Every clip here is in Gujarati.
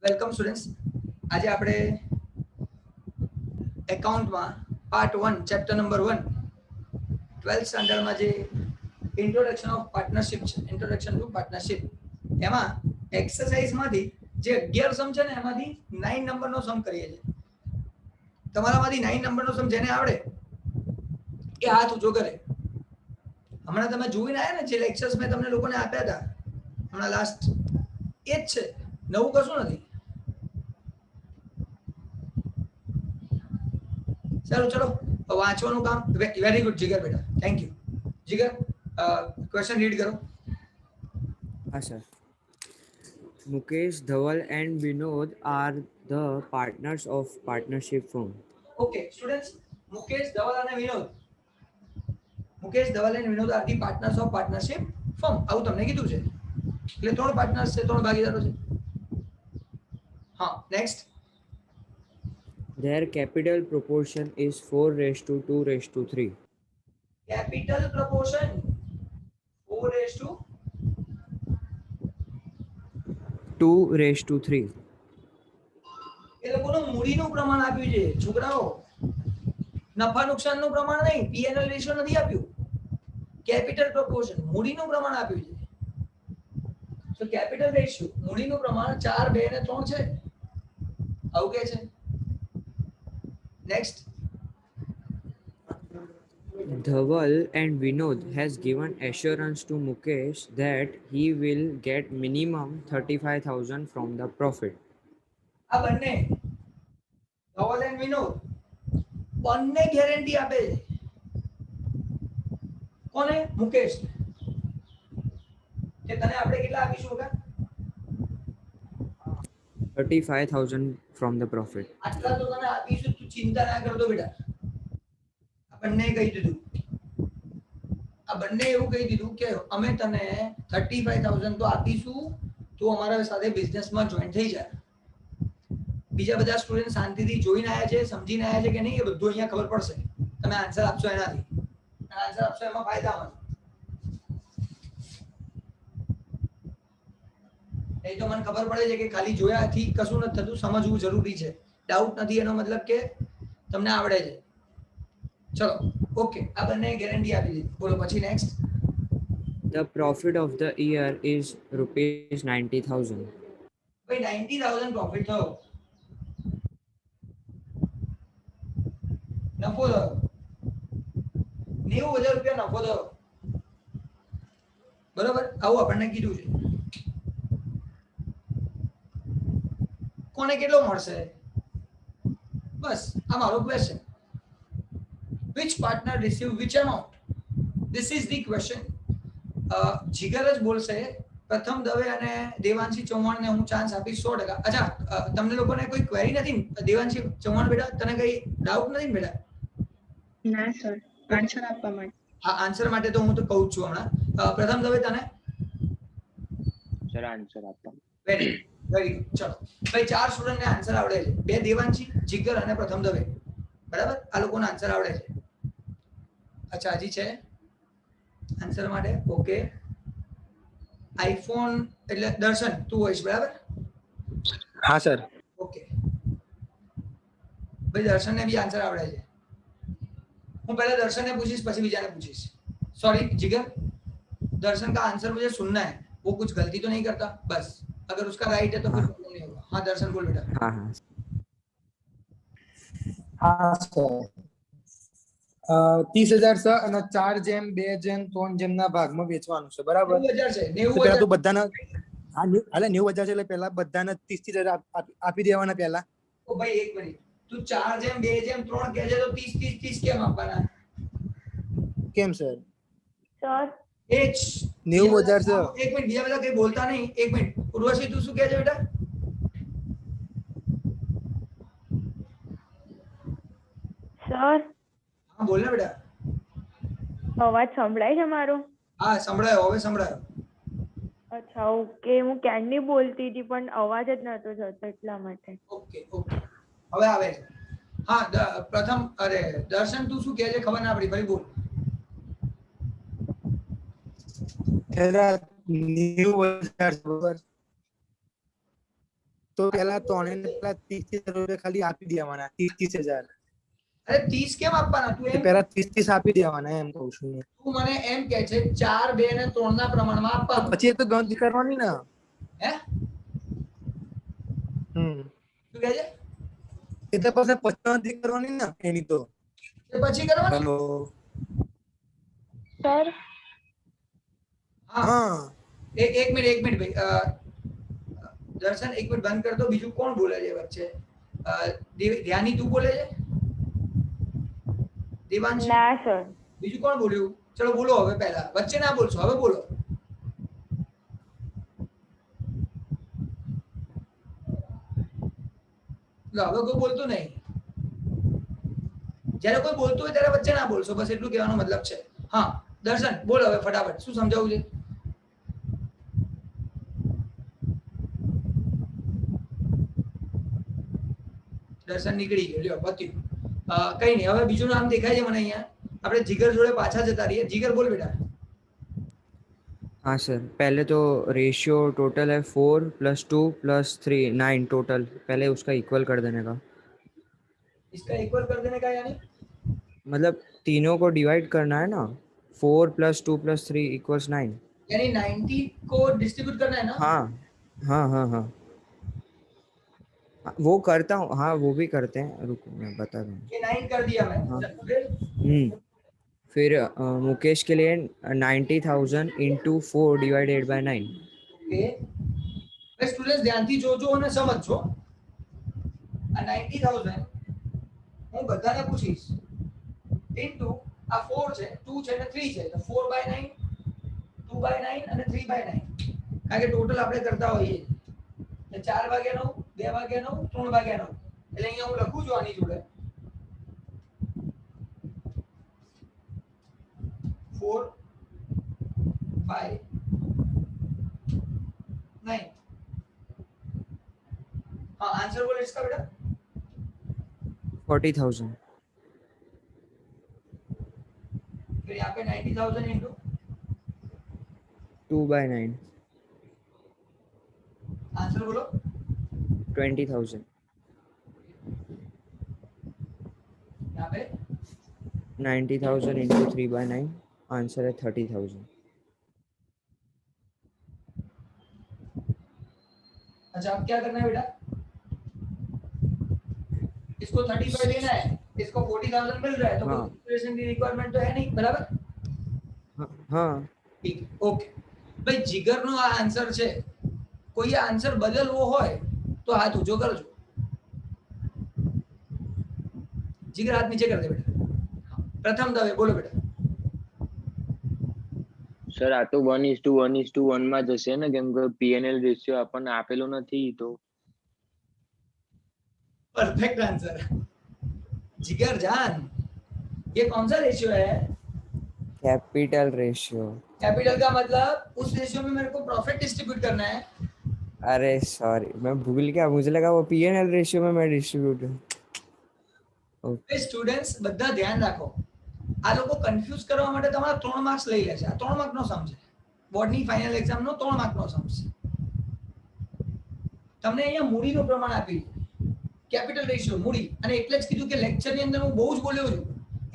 Welcome students. આજે આપણે એકાઉન્ટમાં પાર્ટ 1 ચેપ્ટર નંબર 1 12th સ્ટાન્ડર્ડમાં જે ઇન્ટ્રોડક્શન ઓફ પાર્ટનરશિપ છે, ઇન્ટ્રોડક્શન ટુ પાર્ટનરશિપ, એમાં એક્સરસાઇઝમાંથી જે 11 સમ છે ને એમાંથી 9 નંબરનો સમ કરીએ છીએ. તમારામાંથી 9 નંબરનો સમ જેને આવડે એ હાથ ઊંચો કરે. હમણાં તમે જોઈને આવ્યા ને જે લેક્ચર્સ મેં તમને લોકોને આપ્યા હતા હમણાં લાસ્ટ, એ જ છે, નવું કશું નથી. ચાલો વાંચવાનું કામ. વેરી ગુડ જીગર બેટા, thank you. Jigar, question read કરો. હા sir. Mukesh, Dhaval and Vinod are the partners of partnership firm. Okay students, Mukesh, Dhaval અને વિનોદ. મુકેશ, ધવલ અને Vinod are the partners of partnership firm. આવું તમને કીધું છે. એટલે 3 પાર્ટનર્સ છે, 3 ભાગીદારો છે. હા, next. Their capital proportion is 4:2:3. Capital proportion 2:3. એ લોકોનું મૂડીનું પ્રમાણ આપ્યું છે છોકરાઓ, નફા નુકસાનનું પ્રમાણ નહીં, પીએનએલ રેશિયો નથી આપ્યું. કેપિટલ પ્રપોર્શન મૂડીનું પ્રમાણ આપ્યું છે. તો કેપિટલ રેશિયો મૂડીનું પ્રમાણ 4, 2 અને 3 છે. આવું કે છે. Next. Dhaval and Vinod has given assurance to Mukesh that he will get minimum 35,000 from the profit. આ બંને ધવલ અને વિનોદ બંને ગેરંટી આપે છે. કોને? મુકેશ. કે તને આપણે કેટલા આપીશું કાકા? 35,000 from the profit. આટલા તો તને આપીશું, તું ચિંતા ના કરતો બેટા. આ બંને કહી દીધું, આ બંને એવું કહી દીધું કે અમે તને 35,000 તો આપીશું, તું અમારા સાથે બિઝનેસમાં જોઈન થઈ જા. બીજા બધા સ્ટુડન્ટ શાંતિથી જોઈને આવ્યા છે, સમજીને આવ્યા છે કે નહીં, એ બધું અહીંયા ખબર પડશે. તમે આન્સર આપશો એનાથી, આન્સર આપશો એમાં ફાયદામાં. નહીં તો મને ખબર પડે છે કે ખાલી જોયાથી કશું નથી થતું, સમજવું જરૂરી છે. ડાઉટ નથી એનો મતલબ કે તમને આવડે છે. ચલો ઓકે, આ બંને ગેરંટી આપી દીધી. બોલો પછી next. The profit of the year is ₹90,000. ભાઈ 90,000 પ્રોફિટ થયો, નફો થયો, 90,000 રૂપિયા નફો થયો. બરોબર, આવું આપણને કીધું છે. કોને કેટલો મળશે? બસ આ મારો question. which partner receive which amount? This is the question. જીગર જ બોલશે પ્રથમ દવે અને દેવાંશી ચૌહાણને હું ચાન્સ આપીશ 100%. અચ્છા, તમને લોકોને કોઈ ક્વેરી નથી? દેવાંશી ચૌહાણ બેટા, તને કઈ ડાઉટ નથી બેટા? ના સર, આન્સર આપવા માટે. હા, આન્સર માટે તો હું તો કહું છું હમણાં. પ્રથમ દવે તને? સર આન્સર આપવા. Very good. ચલો ભાઈ, 4 સ્ટુડન્ટને આન્સર આવડે છે. 2 દેવાંશી, જીગર અને પ્રથમ દવે. બરાબર, આ લોકોને આન્સર આવડે છે. અચ્છા, હજી છે આન્સર માટે? ઓકે. આઈફોન એટલે દર્શન તું હોઈશ, બરાબર? હા સર. ઓકે ભાઈ, દર્શનને બી આન્સર આવડે છે. હું पहले दर्शन ने पूछीश પછી બીજાને પૂછીશ. सॉरी जिगर, दर्शन का आंसर मुझे सुनना है, वो कुछ गलती तो नहीं करता, बस अगर उसका राइट है तो फिर प्रॉब्लम नहीं होगा. हाँ दर्शन बोल बेटा. हाँ हाँ. हाँ सर, 30,000 છે અને 4:2:3 ના ભાગમાં વેચવાનું છે, બરાબર? 90,000 છે. તો પહેલા તો બધાને હાલે 90,000 છે, એટલે પહેલા બધાને 30,000 આપી દેવાના પહેલા. ઓ ભાઈ એક મિનિટ, તું 4:2:3 કહે છે તો 30 કેમ આપવાના? કેમ સર? સર એ જ 90,000 છે. એક મિનિટ, બીજા બધા કઈ બોલતા નહીં. એક મિનિટ, ઉર્વશી તું શું કહે છે બેટા? સર હા બોલ ને બેટા. અવાજ સંભળાય છે મારો? હા સંભળાયો, હવે સંભળાયો. અચ્છા ઓકે, હું ક્યારની બોલતી હતી પણ અવાજ જ નતો જતો એટલા માટે. ઓકે ઓકે, હવે આવે છે. હા પ્રથમ, અરે દર્શન તું શું કહે છે ખબર ના પડી, ફરી બોલ. પહેલા 90,000 બરાબર, તો પેલા ત્રણેયને પેલા 30,000 રૂપિયા ખાલી આપી દેવાના, 30,000. અરે 30 કેમ આપવાના? તું એમ પેલા 30 આપી દેવાના એમ કહું છું. તું મને એમ કે છે 4, 2 અને 3 ના પ્રમાણમાં તો આપવાનું. પછી એ તો ગણતરી કરવાની ને. હે હમ શું કહે છે? એ તો પછી ગણતરી કરવાની ને એની તો. એ પછી કરવાની. હેલો. સર હા હા એક મિનિટ ભાઈ. દર્શન એક મિનિટ બંધ કર દો. બીજું કોણ બોલે છે વચ્ચે? ધ્યાની તું બોલે છે? દેવાંશી? ના સર. બીજું કોણ બોલ્યું? ચલો બોલો હવે. પહેલા વચ્ચે ના બોલશો, હવે બોલો. હવે કોઈ બોલતું નહીં. જ્યારે કોઈ બોલતું હોય ત્યારે વચ્ચે ના બોલશો, બસ એટલું કહેવાનો મતલબ છે. હા દર્શન બોલ હવે ફટાફટ, શું સમજાવવું છે? દર્શન નીકળી ગયો, લ્યો પત્યું. કઈ નહીં, હવે બીજું નામ દેખાય છે મને અહીંયા. આપણે જીગર જોડે પાછા જતા રહીએ. જીગર બોલ બેટા. हाँ सर, पहले तो रेशियो टोटल है 4 + 2 + 3 9 टोटल, पहले उसका इक्वल कर देने का। इसका इक्वल कर देने का यानी मतलब तीनों को डिवाइड करना है ना, 4 + 2 + 3 = 9। यानी 90 को डिस्ट्रीब्यूट करना है ना? हाँ हाँ हाँ हाँ, वो करता हूँ। हाँ वो भी करते हैं, रुको मैं बता रहा हूँ। ये 9 कर दिया मैं। हाँ। फिर फिर मुकेश के लिए 90,000 × 4 / 9। ओके भाई स्टूडेंट्स ध्यानથી જોજો અને સમજજો. આ 90,000 હું બધાને પૂછીશ ઇન્ટુ આ 4 છે, 2 છે અને 3 છે, તો 4/9, 2/9 અને 3/9. કારણ કે ટોટલ આપણે કરતા હોઈએ 4/9, 2/9, 3/9. એટલે અહીંયા હું લખું છું આની જોડે 4, 5, 9. हाँ आंसर बोलो इसका बेटा. 40,000। फिर यहाँ पे 90,000 इंटू 2/9 आंसर बोलो 20,000। यहाँ पे 90,000 × 3/9, आंसर है 30,000। अच्छा अब क्या करना है बेटा? इसको 35 लेना है, इसको 40,000 मिल रहा है, तो हाँ। कैलकुलेशन की रिक्वायरमेंट तो है नहीं, बराबर? हाँ ठीक है, ओके भाई जिगर नो आ आंसर છે. કોઈ આન્સર બદલવો હોય તો હાથ ઊંચો કરજો. जिगर हाथ नीचे कर दे बेटा. प्रथम दवे बोलो बेटा. સર આ તો 1:1:1 માં જશે ને, કેમ કે પીએનએલ રેશિયો આપણને આપેલો નથી તો. परफेक्ट आंसर जिगर जान. ये कौन सा रेशियो है? Capital ratio. कैपिटल का मतलब उस रेशियो में मेरे को प्रॉफिट डिस्ट्रीब्यूट करना है. अरे सॉरी, मैं भूल गया, मुझे लगा वो पीएनएल रेशियो में मैं डिस्ट्रीब्यूट। સ્ટુડન્ટ્સ બધા ધ્યાન રાખો. આ લોકો કન્ફ્યુઝ કરવા માટે તમારા 3 માર્ક્સ લઈ લે છે. આ 3 માર્કનો સમ છે. બોર્ડની ફાઇનલ એક્ઝામનો 3 માર્કનો સમ છે. તમને અહીંયા મૂડીનું પ્રમાણ આપી કેપિટલ રેશિયો મૂડી, અને એટલે જ કીધું કે લેક્ચરની અંદર હું બહુ જ બોલ્યો છું.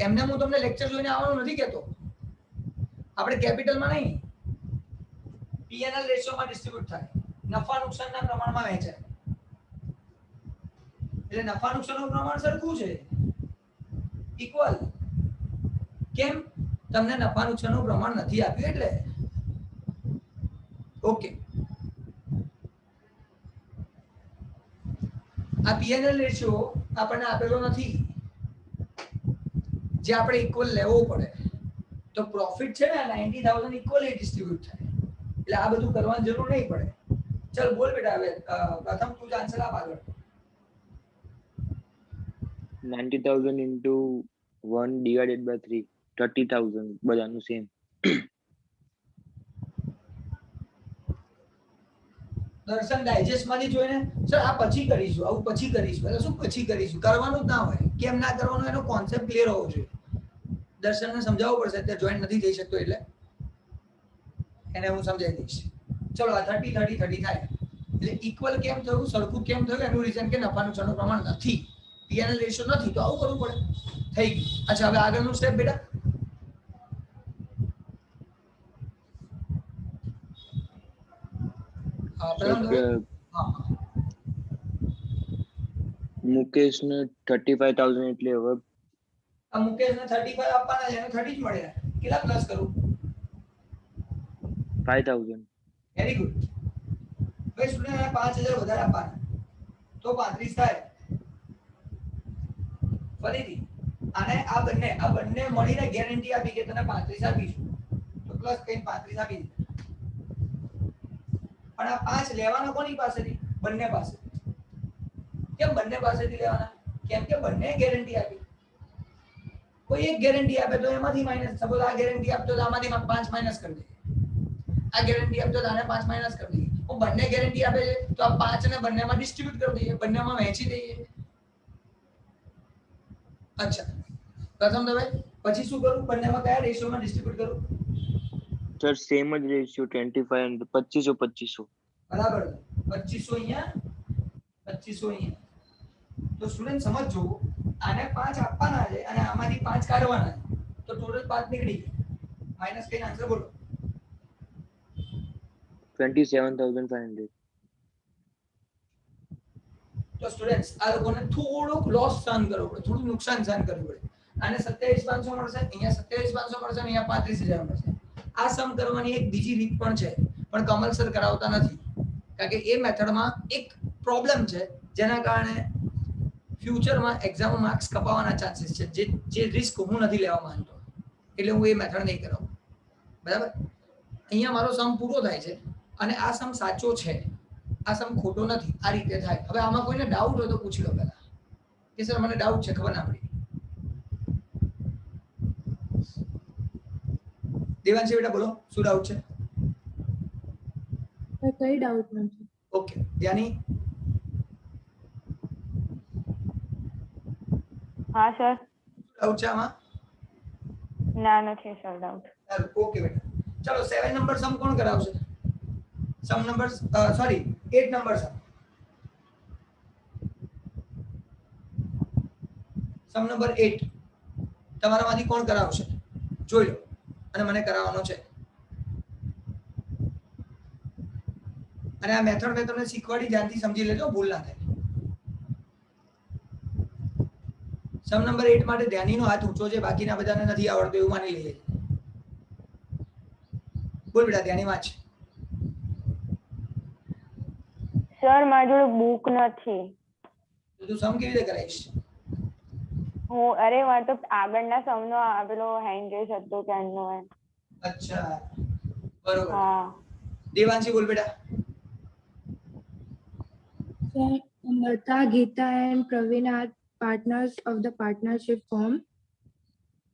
એમને હું તમને લેક્ચર જોઈને આવવાનું નથી કહેતો. આપણે કેપિટલમાં નહીં, પીએનએલ રેશિયોમાં ડિસ્ટ્રીબ્યુટ થાય, નફા નુકસાનના પ્રમાણમાં વહેંચાય. એટલે નફા નુકસાનનું પ્રમાણ સરખું છે, ઇક્વલ. કેમ? તમને નફા નુકસાનનું પ્રમાણ નથી આપ્યું એટલે. ઓકે આ પીએનએલ રેશિયો આપણને આપેલો નથી, જે આપણે ઇક્વલ લેવો પડે. તો પ્રોફિટ છે ને 90,000 ઇક્વલી ડિસ્ટ્રીબ્યુટ થાય, એટલે આ બધું કરવાની જરૂર નહીં પડે. ચલ બોલ બેટા. હવે પ્રથમ તું જ આન્સર આપ આગળ. 90,000 × 1 / 3 30,000 બધાનું સેમ. દર્શન ડાયજેસ્ટ માંથી જોઈને સર આ પછી કરીશું, આવું પછી કરીશું. એટલે શું પછી કરીશું? કરવાનું જ ના હોય. કેમ ના કરવાનું એનો કોન્સેપ્ટ ક્લિયર હોવો જોઈએ. દર્શનને સમજાવવું પડશે, અત્યારે જોઈન નથી થઈ શકતો એટલે એને હું સમજાવી દઈશ. ચલો આ 30 30 30 થાય. એટલે ઇક્વલ કેમ થયું, સરખું કેમ થયું, એનું રીઝન કે નફા નુકસાનનું પ્રમાણ નથી, પીએનએલ રેશિયો નથી, તો આવું કરવું પડે. થઈ ગયું. અચ્છા, હવે આગળનું સ્ટેપ બેટા. હા, પ્રથમ કે હા મુકેશને 35,000 એટલે હવે આ મુકેશને 35 આપવાના છે, એને 30 જ મળે. કેટલા પ્લસ કરું? 5,000. Very good. ભાઈ સ્ટુડન્ટ 5000 વધારે આપવાના તો 35 થાય. ફરીથી આને આ બંને મળીને ગેરંટી આપી કે તને 35 આપીશું, તો પ્લસ કઈ 35 આપી દે. પણ આ 5 લેવાના કોની પાસેથી? બંને પાસે. કેમ બંને પાસેથી લેવાના? કેમ કે બંને ગેરંટી આપી. કોઈ એક ગેરંટી આપે તો એમાંથી માઈનસ, સપોઝ આ ગેરંટી આપતો તો આમાંથી 5 માઈનસ કરી દે. આ ગેરંટી આપતો તો આને 5 માઈનસ કરી દઈએ. હું બંને ગેરંટી આપે છે તો આ 5 ને બંનેમાં ડિસ્ટ્રીબ્યુટ કરી દઈએ, બંનેમાં વહેંચી દઈએ. અચ્છા, પ્રથમ દવાઈ પછી શું કરું? બંનેમાં કયા રેશિયોમાં ડિસ્ટ્રીબ્યુટ કરું? સર સેમ જ રેશિયો 25 and 2500. બરાબર. 2500 અહીંયા, 2500 અહીંયા. તો સ્ટુડન્ટ સમજજો, આને 5 આપવાના છે અને આમાંથી 5 કાઢવાના છે, તો ટોટલ 5 નીકળી ગયા. માઈનસ કરીને આન્સર બોલો. 27,500. તો સ્ટુડન્ટ્સ આ લોકોને થોડુંક લોસ સહન કરવું પડે, થોડું નુકસાન સહન કરવું પડે. આને 27,500 મળશે, અહીંયા 27,500 મળશે, અહીંયા 35,000 મળશે. આ સમ કરવાની એક બીજી રીત પણ છે, પણ કમલ સર કરાવતા નથી, કારણ કે એ મેથડમાં એક પ્રોબ્લેમ છે, જેના કારણે ફ્યુચરમાં એક્ઝામમાં માર્ક્સ કપાવવાના ચાન્સીસ છે, જે રિસ્ક હું નથી લેવા માંગતો, એટલે હું એ મેથડ નહીં કરાવું. બરાબર. અહીંયા મારો સમ પૂરો થાય છે અને આ સમ સાચો છે, આ સમ ખોટો નથી, આ રીતે થાય. હવે આમાં કોઈને ડાઉટ હોય તો પૂછી લો પહેલા કે સર મને ડાઉટ છે, ખબર ના પડી. દેવાંશી બેટા બોલો, શું ડાઉટ છે? કઈ ડાઉટ નથી. ઓકે, ધ્યાની. હા સર. ડાઉટ છે આમાં? ના નથી સર ડાઉટ. ઓકે બેટા, ચલો 7 નંબર સમ કોણ કરાવશે? સમ નંબર સોરી 8 નંબર સમ. સમ નંબર 8 તમારામાંથી કોણ કરાવશે? જોઈ લો, અને મને કરાવવાનો છે. અને આ મેથડ મેં તમને શીખવાડી, ધ્યાનથી સમજી લેજો, ભૂલ ના થાય. સમ નંબર 8 માટે ધ્યાનીનો હાથ ઊંચો છે, બાકીના બધાને નથી આવડતું એવું માની લઈએ. બોલ બેટા, ધ્યાની વાંચ. સર મારી જોડે બુક નથી. તો તું સમ કેવી રીતે કરાવીશ? અરે મારે તો આગળના સમનો પેલો હેન્ડ રેસ હતો ત્યાંનો. અચ્છા, બરોબર. હા. દેવાંશી બોલ બેટા. Lata, Geeta and Praveen are partners of the partnership firm.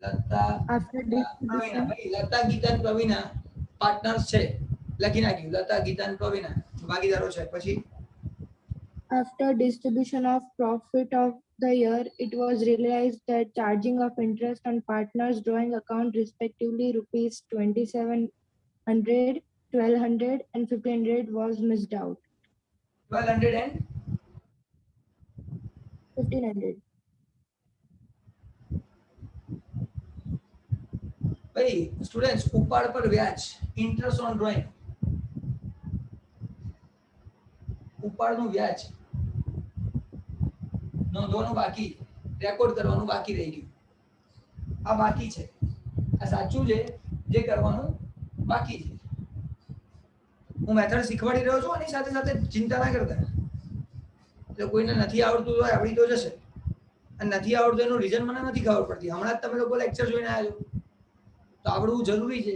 Lata, After Pravina, distribution, ભાઈ લતા, ગીતા અને પ્રવીણા પાર્ટનર્સ છે, લખી નાખ્યું. લતા, ગીતા અને પ્રવીણા ભાગીદારો છે. પછી after distribution of profit of the year, it was realized that charging of interest on partners drawing account respectively rupees 2,700, 1,200 and 1,500 was missed out. 1200 and 1,500. ભાઈ સ્ટુડન્ટ્સ, ઉપાડ પર વ્યાજ, ઇન્ટરેસ્ટ ઓન ડ્રોઈંગ, ઉપાડનું વ્યાજ નોંધવાનું બાકી, રેકોર્ડ કરવાનું બાકી રહી ગયું. આ બાકી છે, આ સાચું છે, જે કરવાનું બાકી છે. હું મેથડ શીખવાડી રહ્યો છું, એની સાથે સાથે ચિંતા ના કરતા. એટલે કોઈને નથી આવડતું તો આવડી તો જશે, અને નથી આવડતું એનું રીઝન મને નથી ખબર પડતી. હમણાં જ તમે લોકો લેક્ચર જોઈને આવ્યો, તો આવડવું જરૂરી છે.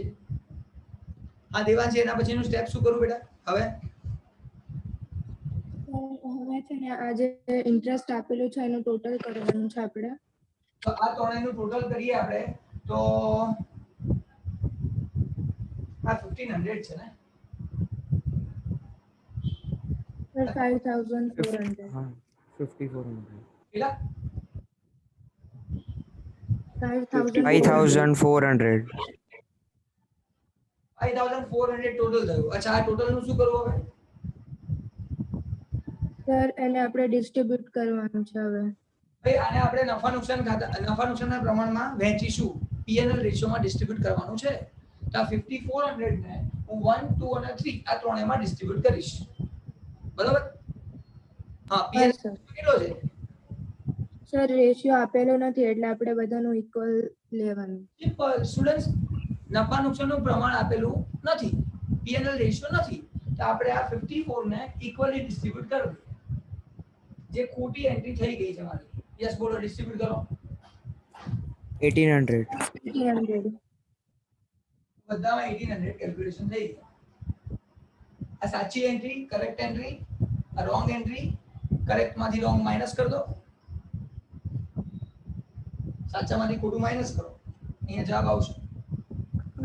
હા દેવાંશી, એના પછીનું સ્ટેપ શું કરું બેટા? હવે હવે છે ને આ જે ઇન્ટરેસ્ટ આપેલું છે એનું ટોટલ કરવાનું છે આપણે. તો આ ત્રણેયનું ટોટલ કરીએ આપણે, તો આ 1500 છે ને? 5,400. हाँ 5400. કેટલા? 5400. 5400 ટોટલ થયું. અચ્છા, આ ટોટલ નું શું કરવું હવે? સર એને આપણે ડિસ્ટ્રીબ્યુટ કરવાનું છે હવે. ભાઈ આને આપણે નફા નુકસાનના પ્રમાણમાં વહેંચીશું. P&L રેશિયોમાં ડિસ્ટ્રીબ્યુટ કરવાનું છે. તો આ 5400 ને હું 1 2 અને 3 આ ત્રણેયમાં ડિસ્ટ્રીબ્યુટ કરીશ. બરાબર? હા, હા P&L સર. કેટલો છે? સર રેશિયો આપેલો નથી એટલે આપણે બધાનું ઇક્વલ લેવાનું. સિમ્પલ સ્ટુડન્ટ્સ, નફા નુકસાનનું પ્રમાણ આપેલું નથી, P&L રેશિયો નથી, તો આપણે આ 54 ને ઇક્વલી ડિસ્ટ્રીબ્યુટ કરી દઈએ. જે ખોટી એન્ટ્રી થઈ ગઈ છે મારી. યસ બોલો, ડિસ્ટ્રીબ્યુટ કરો. 1800. 1800. બધામાં 1800 કેલ્ક્યુલેશન થઈ ગઈ. આ સાચી એન્ટ્રી, કરેક્ટ એન્ટ્રી, આ રોંગ એન્ટ્રી, કરેક્ટ માંથી રોંગ માઈનસ કરી દો, સાચામાંથી ખોટું માઈનસ કરો, અહીંયા જવાબ આવશે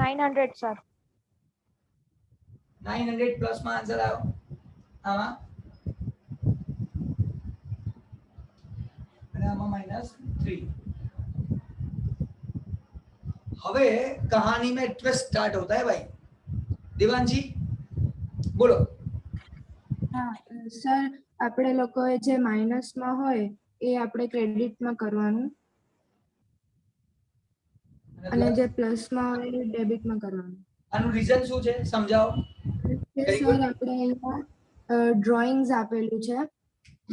900 સર. 900 પ્લસ માં આન્સર આવ્યો. આમાં અને આમાં -3. હવે कहानी में ट्विस्ट स्टार्ट होता है भाई. देवांशी बोलो. હા સર, આપણે લોકોએ જે માઇનસમાં હોય એ આપણે ક્રેડિટમાં કરવાનું અને જે પ્લસમાં હોય એ ડેબિટમાં કરવાનું. આનું રીઝન શું છે સમજાવો. Very sir good. આપણે અહીંયા ડ્રોઈંગ્સ આપેલું છે,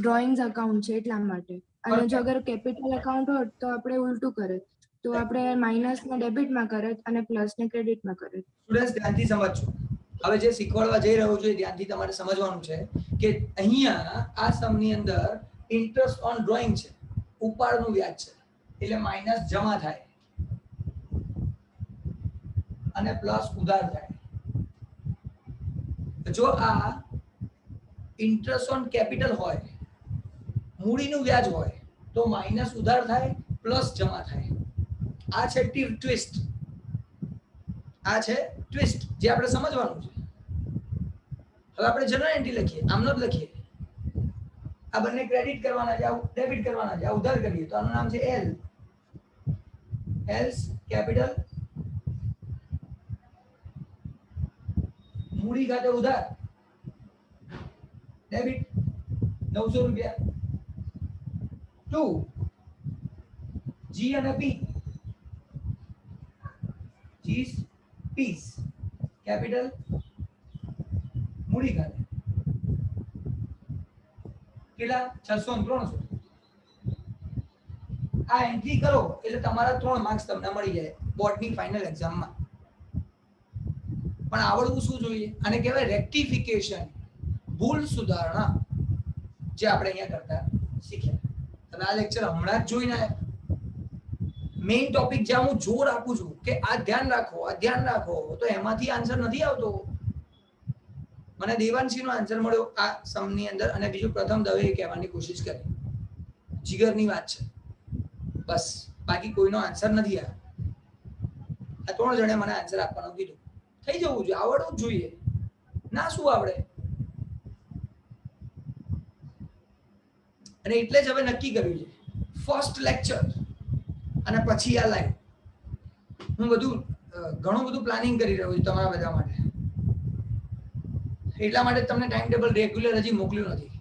ડ્રોઈંગ્સ અકાઉન્ટ છે એટલા માટે. અને જો અગર કેપિટલ અકાઉન્ટ હોત તો આપણે ઉલટું કરે, તો આપણે માઇનસને ડેબિટમાં કરે અને પ્લસને ક્રેડિટમાં કરે. સ્ટુડન્ટ્સ ધ્યાનથી સમજજો. હવે જે શીખવાડવા જઈ રહ્યો છું એ ધ્યાનથી તમારે સમજવાનું છે કે અહીંયા આ સમની અંદર ઇન્ટરેસ્ટ ઓન ડ્રોઈંગ છે, ઉપાડનું વ્યાજ છે, એટલે માઇનસ જમા થાય અને પ્લસ ઉધાર થાય. જો આ ઇન્ટરેસ્ટ ઓન કેપિટલ હોય, મૂડીનું વ્યાજ હોય, તો માઇનસ ઉધાર થાય, પ્લસ જમા થાય. આ છે ટ્વિસ્ટ. આ છે ટ્વિસ્ટ જે આપણે સમજવાનું છે. હવે આપણે જનરલ એન્ટ્રી લખીએ, આમનો જ લખીએ. આ બંને ક્રેડિટ કરવાના છે, આ ડેબિટ કરવાના છે, આ ઉધાર કરીએ તો આનું નામ છે એલ. એલ્સ કેપિટલ, મૂડી ખાતે ઉધાર, ડેબિટ 900 રૂપિયા. 2 જી અને પી, જીસ પીસ, કેપિટલ, મૂડી ખાતે કેટલા 600 અને 300. આ એન્ટ્રી કરો એટલે તમારા 3 માર્ક્સ તમને મળી જાય બોર્ડની ફાઇનલ એક્ઝામમાં. પણ આવડવું શું જોઈએ? આને કહેવાય રેક્ટિફિકેશન, ભૂલ સુધારણા, જે આપણે અહીંયા કરતા શીખ્યા. તમે આ લેક્ચર હમણાં જ જોઈને આવ્યા. મેઇન ટોપિક જ્યાં હું જોર આપું છું કે આ ધ્યાન રાખો, આ ધ્યાન રાખો, તો એમાંથી આન્સર નથી આવતો. મને દેવાંશીનો આન્સર મળ્યો આ સમની અંદર, અને બીજું પ્રથમ દવે કહેવાની કોશિશ કરી. જીગરની વાત છે બસ, બાકી કોઈનો આન્સર નથી આવ્યો. આ 3 જણે મને આન્સર આપવાનું કીધું. થઈ જવું જોઈએ, આવડવું જ જોઈએ. ના શું આવડે? અને એટલે જ હવે નક્કી કર્યું છે ફર્સ્ટ લેક્ચર અને પછી આ લાઈવ. હું ઘણું બધું પ્લાનિંગ કરી રહ્યો છું તમારા બધા માટે. એટલા માટે તમને ટાઈમ ટેબલ રેગ્યુલર હજી મોકલ્યું નથી,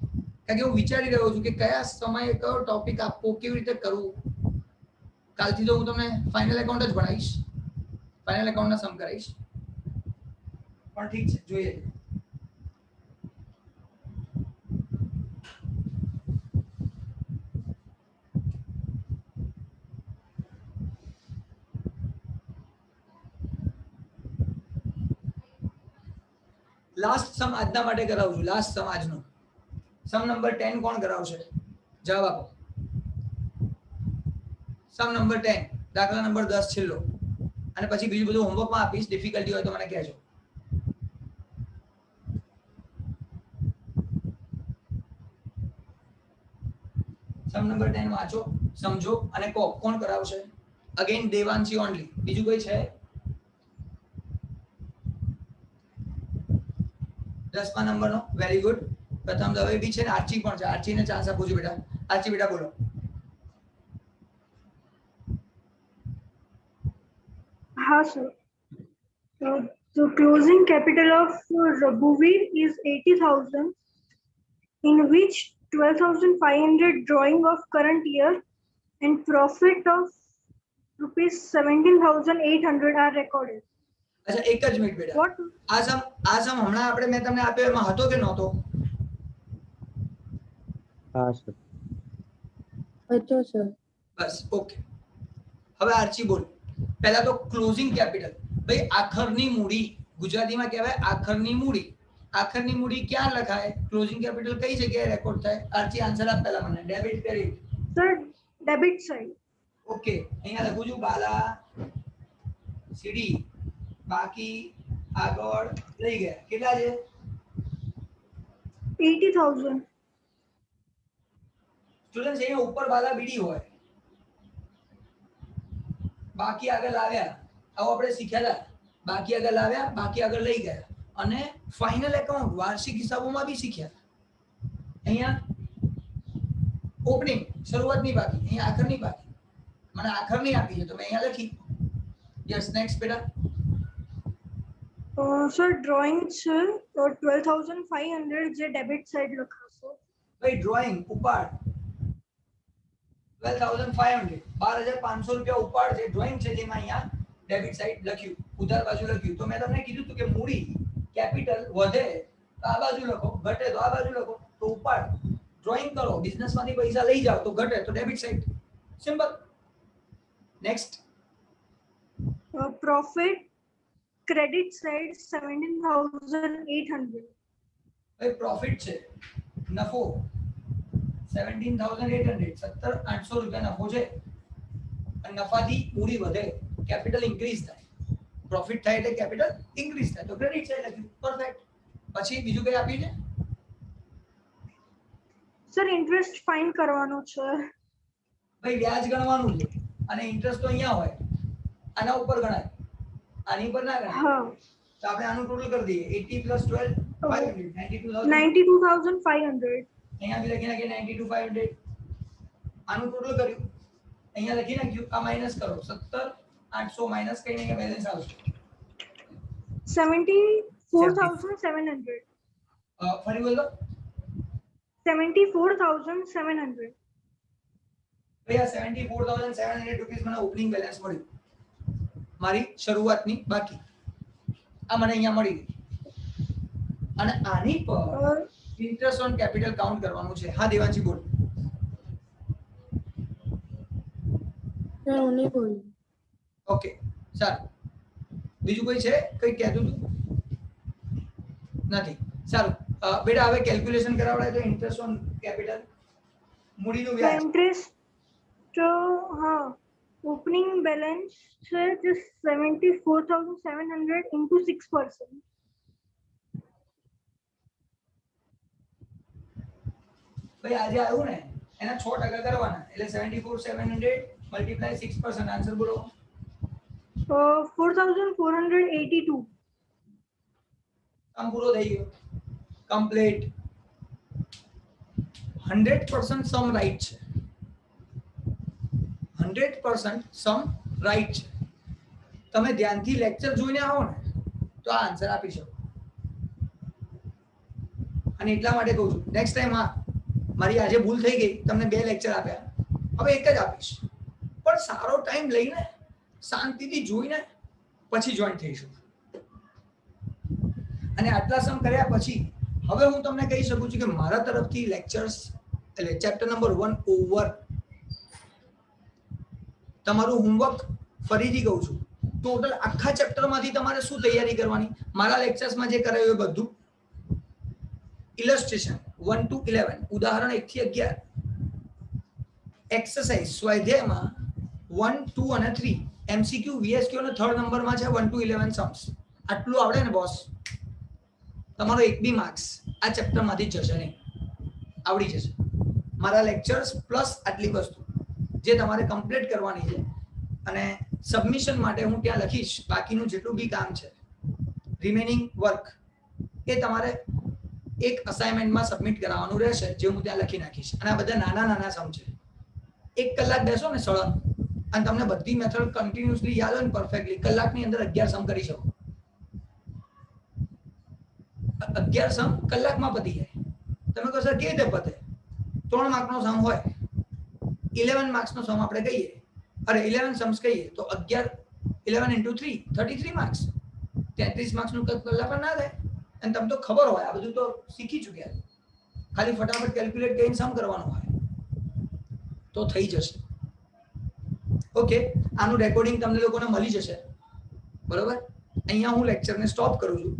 કારણ કે હું વિચારી રહ્યો છું કે કયા સમયે કયો ટોપિક આપવો, કેવી રીતે કરવું. કાલથી તો હું તમને ફાઇનલ એકાઉન્ટ જ ભણાવીશ, ફાઇનલ એકાઉન્ટના સમ કરાવીશ. પણ ઠીક છે, જોઈએ. લાસ્ટ સમ આજના માટે કરાવું છું, લાસ્ટ સમ આજનો. સમ નંબર 10 કોણ કરાવશે? જવાબ આપો. સમ નંબર 10, દાખલા નંબર 10 છેલ્લો. અને પછી બીજું બધું હોમવર્કમાં આપીશ, ડિફિકલ્ટી હોય તો મને કહેજો. સમ નંબર 10 વાંચો, સમજો અને કહો કોણ કરાવશે. અગેન દેવાંશી ઓનલી, બીજું કોઈ છે? 10મા નંબરનો વેરી ગુડ. પ્રથમ દવે બી છે ને આર્ચી પણ છે. આર્ચીને ચાન્સ આપું છું બેટા. આર્ચી બેટા બોલો. हाँ sir. The closing capital of Rabuvir is 80,000, in which 12,500 drawing of current year and profit of rupees 17,800 are recorded. અચ્છા એક જ મિનિટ બેટા, What? આ સમ હમણાં આપણે મેં તમને આપ્યો એમાં હતો કે નહોતો? હા સર. હતો સર. બસ ઓકે. હવે આર્ચી બોલ. પહેલા તો ક્લોઝિંગ કેપિટલ. ભાઈ આખરની મૂડી ગુજરાતીમાં કહેવાય આખરની મૂડી. આખરની મૂડી ક્યાં લખાય? ક્લોઝિંગ કેપિટલ કઈ જગ્યાએ રેકોર્ડ થાય? આર્ચી આન્સર આપ પહેલા મને. Debit credit? Sir, debit side. Okay, અહીંયા લખું છું બાલા સીડી બાકી આગળ લઈ ગયા. કેટલા છે? 80,000. સ્ટુડન્ટ્સ અહીંયા ઉપર બાલા બીડી હોય, બાકી આગળ લાવ્યા, આવો આપણે શીખ્યા હતા. બાકી આગળ લાવ્યા, બાકી આગળ લઈ ગયા, અને ફાઇનલ એકાઉન્ટ વાર્ષિક હિસાબોમાં બી શીખ્યા. અહીંયા ઓપનિંગ શરૂઆતની બાકી, અહીંયા આખરની બાકી. મને આખરની આપી છે તો મેં અહીંયા લખી. યસ, નેક્સ્ટ બેટા. Sir, drawing છે 12,500 જે debit side લખાશો. ભાઈ ડ્રોઈંગ ઉપાડ 12,500 12,500 રૂપિયા ઉપાડ છે, ડ્રોઈંગ છે, જેમાં અહીંયા ડેબિટ સાઈડ લખ્યું, ઉધાર બાજુ લખ્યું. તો મેં તમને કીધું હતું કે મૂડી કેપિટલ વધે તો આ બાજુ લખો, ઘટે તો આ બાજુ લખો. તો ઉપાડ ડ્રોઈંગ કરો, બિઝનેસમાંથી પૈસા લઈ જાઓ તો ઘટે તો debit side. Simple. Next. Profit credit side 17,800. ભાઈ પ્રોફિટ છે, નફો 17,800 17,800 રૂપિયા નફો છે. અને નફાથી મૂડી વધે, કેપિટલ ઇન્ક્રીઝ થાય. પ્રોફિટ થાય એટલે કેપિટલ ઇન્ક્રીઝ થાય તો ક્રેડિટ સાઈડ લખ્યું. પરફેક્ટ. પછી બીજું કઈ આપ્યું છે? Sir, interest find કરવાનો છે. ભાઈ વ્યાજ ગણવાનું છે, અને ઇન્ટરેસ્ટ તો અહીંયા હોય, આના ઉપર ગણાય, આની ઉપર ના ગણાય. હા. તો આપણે આનું ટોટલ કરી દઈએ. 80 + 12 500 92,000. 92,500. અહીંયા બી લખી નાખીએ 92,500. આનું ટોટલ કર્યું, અહીંયા લખી નાખ્યું. આ માઈનસ કરો, 17,800 માઈનસ કરીને અહીંયા બેલેન્સ આવશે 74,700. ફરી બોલો. 74,700. ભાઈ આ 74,700 રૂપીસ મને ઓપનિંગ બેલેન્સ મળ્યું, મારી શરૂઆતની બાકી. આ મને અહીંયા મળી ગઈ. અને આની પર ઇન્ટરેસ્ટ ઓન કેપિટલ કાઉન્ટ કરવાનું છે. હા દેવાંશી બોલ. સર હું નહીં બોલું. ઓકે સારું. બીજું કોઈ છે? કઈ કહેતું હતું? નથી. સારું બેટા, હવે કેલ્ક્યુલેશન કરાવડાય તો ઇન્ટરેસ્ટ ઓન કેપિટલ મૂડીનું વ્યાજ. Interest હા, opening balance છે just 74,700 into 6%. ભાઈ આજે આવ્યું ને એના 6% કરવાના એટલે 74,700 મલ્ટીપ્લાય 6%. આન્સર બોલો. 4,482. કામ પૂરો થઈ ગયો, કમ્પ્લીટ. 100% સમ રાઈટ છે, 100% સમ રાઈટ છે. તમે ધ્યાનથી લેક્ચર જોઈને આવો ને તો આ આન્સર આપી શકો. અને એટલા માટે કહું છું નેક્સ્ટ ટાઈમ મારી આજે ભૂલ થઈ ગઈ, તમને 2 લેક્ચર આપ્યા, હવે એક જ આપીશ. પણ સારો ટાઈમ લઈને શાંતિથી જોઈને પછી જોઈન થઈશું. અને આટલા સમ કર્યા પછી હવે હું તમને કહી શકું છું કે મારા તરફથી લેક્ચર્સ એટલે ચેપ્ટર નંબર 1 ઓવર. તમારું હોમવર્ક ફરીથી કહું છું, ટોટલ આખા ચેપ્ટરમાંથી તમારે શું તૈયારી કરવાની? મારા લેક્ચર્સમાં જે કરાયું એ બધું ઇલસ્ટ્રેશન 1 to 11, ઉદાહરણ 1 થી 11, એક્સરસાઇઝ સ્વાધ્યાયમાં 1, 2 અને 3, એમસીક્યુ વીએસક્યુ અને 3rd નંબરમાં છે 1 to 11 સમ્સ. આટલું આવડે ને બોસ, તમારો એક બી માર્ક્સ આ ચેપ્ટરમાંથી જશે નહીં, આવડી જશે. મારા લેક્ચર્સ પ્લસ આટલી વસ્તુ જે તમારે કમ્પ્લીટ કરવાની છે. અને સબમિશન માટે હું ત્યાં લખીશ બાકીનું જેટલું બી કામ છે, રિમેનિંગ વર્ક, એ તમારે એક અસાઇનમેન્ટમાં સબમિટ કરાવવાનું રહેશે, જે હું ત્યાં લખી નાખીશ. અને આ બધા નાના નાના સમ છે. 1 કલાક બેસો ને સળંગ અને તમને બધી મેથડ કન્ટિન્યુઅસલી યાદ હોય ને પરફેક્ટલી, કલાકની અંદર 11 સમ કરી શકો. 11 સમ કલાકમાં પતી જાય. તમે કહો સર કેવી રીતે પતે? 3 માર્કનો સમ હોય 11 માર્ક્સનો સમ આપણે કહીએ, અરે 11 સમ્સ કહીએ તો 11 into 3 33 માર્ક્સ, 33 માર્ક્સનું કલ્પના પણ ના થાય. અને તમને તો ખબર હોય, આ બધું તો શીખી ચૂક્યા, ખાલી ફટાફટ કેલ્ક્યુલેટ કરીને સમ કરવાનું હોય તો થઈ જશે. ઓકે, આનું રેકોર્ડિંગ તમને લોકોને મળી જશે, બરોબર. અહીંયા હું લેક્ચરને સ્ટોપ કરું છું.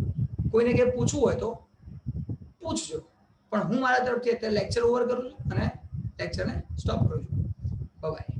કોઈને કંઈ પૂછવું હોય તો પૂછજો, પણ હું મારા તરફથી અત્યારે લેક્ચર ઓવર કરું છું અને લેક્ચરને સ્ટોપ કરું છું. બાય.